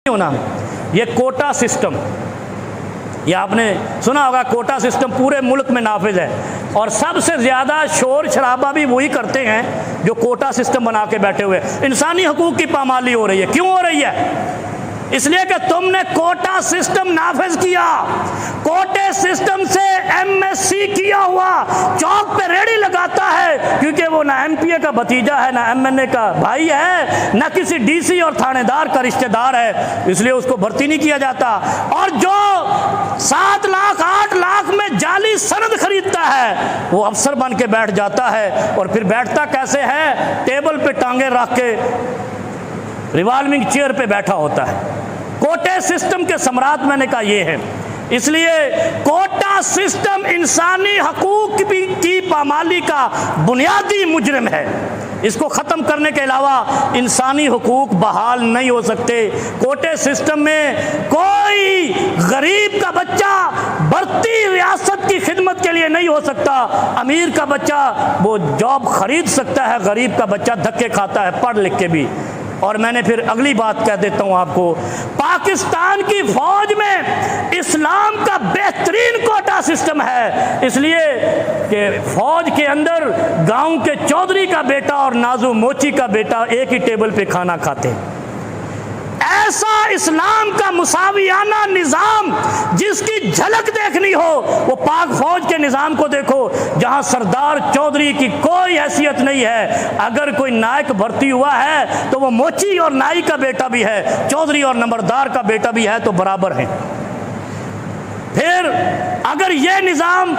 होना। ये quota system, ये आपने सुना होगा, कोटा सिस्टम पूरे मुल्क में नाफिज है और सबसे ज़्यादा शोर शराबा भी वही करते हैं जो कोटा सिस्टम बना के बैठे हुए। इंसानी हकूक़ की पामाली हो रही है। क्यों हो रही है? इसलिए कि तुमने कोटा सिस्टम नाफिज किया। कोटे सिस्टम से एमएससी किया हुआ चौक पे रेडी लगाता है, क्योंकि वो ना एमपीए का भतीजा है, ना एमएनए का भाई है, ना किसी डीसी और थानेदार का रिश्तेदार है, इसलिए उसको भर्ती नहीं किया जाता। और जो 7 लाख 8 लाख में जाली सनद खरीदता है वो अफसर बन के बैठ जाता है। और फिर बैठता कैसे है? टेबल पे टांगे रख के रिवॉल्विंग चेयर पे बैठा होता है। कोटे सिस्टम के सम्राट मैंने कहा ये है। इसलिए कोटा सिस्टम इंसानी हकूक की पामाली का बुनियादी मुजरिम है। इसको ख़त्म करने के अलावा इंसानी हकूक बहाल नहीं हो सकते। कोटे सिस्टम में कोई गरीब का बच्चा बढ़ती रियासत की खिदमत के लिए नहीं हो सकता। अमीर का बच्चा वो जॉब खरीद सकता है, गरीब का बच्चा धक्के खाता है पढ़ लिख के भी। और मैंने फिर अगली बात कह देता हूँ आपको, पाकिस्तान की फौज में इस्लाम का बेहतरीन कोटा सिस्टम है, इसलिए कि फौज के अंदर गांव के चौधरी का बेटा और नाजू मोची का बेटा एक ही टेबल पे खाना खाते हैं। ऐसा इस्लाम का मुसावियाना निज़ाम जिसकी झलक देखनी हो वो पाक फौज के निज़ाम को देखो, जहां सरदार चौधरी की कोई हैसियत नहीं है। अगर कोई नायक भर्ती हुआ है तो वो मोची और नाई का बेटा भी है, चौधरी और नंबरदार का बेटा भी है, तो बराबर है। फिर अगर ये निज़ाम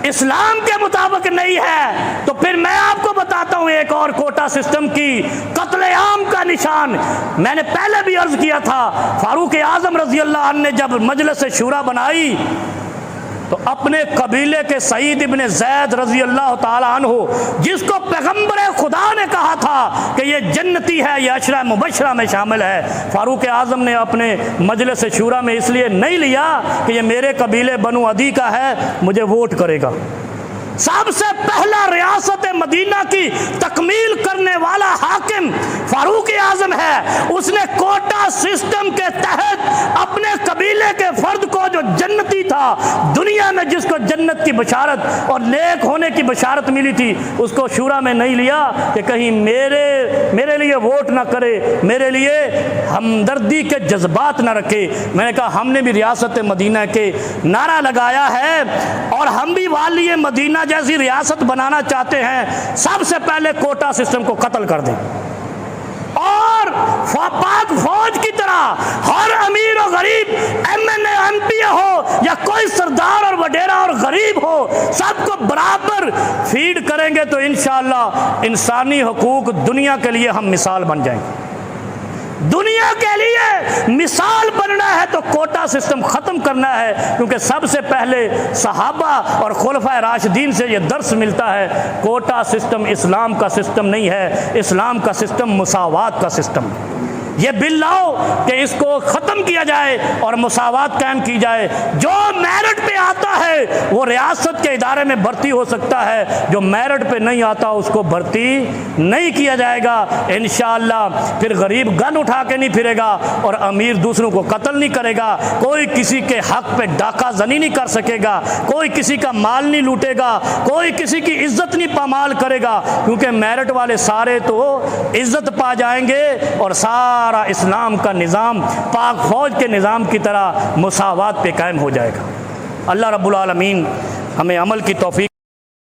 इस्लाम के मुताबिक नहीं है तो फिर मैं आपको बताता हूं एक और कोटा सिस्टम की कत्लेआम का निशान। मैंने पहले भी अर्ज किया था, फारूक आजम रजी अल्लाह अन्हु ने जब मजलिस शूरा बनाई तो अपने कबीले के सईद इब्ने जैद रजी अल्लाह ताला अन्हु, जिसको पैगंबर खुदा ने कहा था कि ये जन्नती है, ये अशरा मुबशरा में शामिल है, फारूक आजम ने अपने मजलिस शूरा में इसलिए नहीं लिया कि ये मेरे कबीले बनु अदी का है, मुझे वोट करेगा। सबसे पहला रियासत मदीना की तकमील करने वाला हाकिम फारूक आजम है। उसने कोटा सिस्टम के तहत अपने कबीले के फर्द को जो जन्नती था, दुनिया में जिसको जन्नत की बशारत और नेक होने की बशारत मिली थी, उसको शूरा में नहीं लिया कि कहीं मेरे लिए वोट ना करे, मेरे लिए हमदर्दी के जज्बात ना रखे। मैंने कहा हमने भी रियासत मदीना के नारा लगाया है और हम भी वाली मदीना जैसी रियासत बनाना चाहते हैं। सबसे पहले कोटा सिस्टम को कत्ल कर दें और पाक फौज की तरह हर अमीर और गरीब, एमएनए एमपीए हो या कोई सरदार और वडेरा और गरीब हो, सबको बराबर फीड करेंगे तो इंशाअल्लाह इंसानी हकूक दुनिया के लिए हम मिसाल बन जाएंगे। दुनिया के लिए मिसाल बनना है तो कोटा सिस्टम ख़त्म करना है, क्योंकि सबसे पहले सहाबा और खुलफाए राशिदीन से ये दर्स मिलता है, कोटा सिस्टम इस्लाम का सिस्टम नहीं है, इस्लाम का सिस्टम मुसावात का सिस्टम। ये बिल लाओ कि इसको ख़त्म किया जाए और मुसावात कायम की जाए। जो मेरिट पे आता है वो रियासत के इदारे में भर्ती हो सकता है, जो मेरिट पे नहीं आता उसको भर्ती नहीं किया जाएगा। इंशाअल्लाह फिर गरीब गन उठा के नहीं फिरेगा और अमीर दूसरों को कत्ल नहीं करेगा, कोई किसी के हक पे डाका जनी नहीं कर सकेगा, कोई किसी का माल नहीं लूटेगा, कोई किसी की इज्जत नहीं पामाल करेगा, क्योंकि मेरिट वाले सारे तो इज्जत पा जाएंगे और सारा इस्लाम का निज़ाम पाक फौज के निज़ाम की तरह मुसावात पे कायम हो जाएगा। अल्लाह रब्बुल आलमीन हमें अमल की तौफीक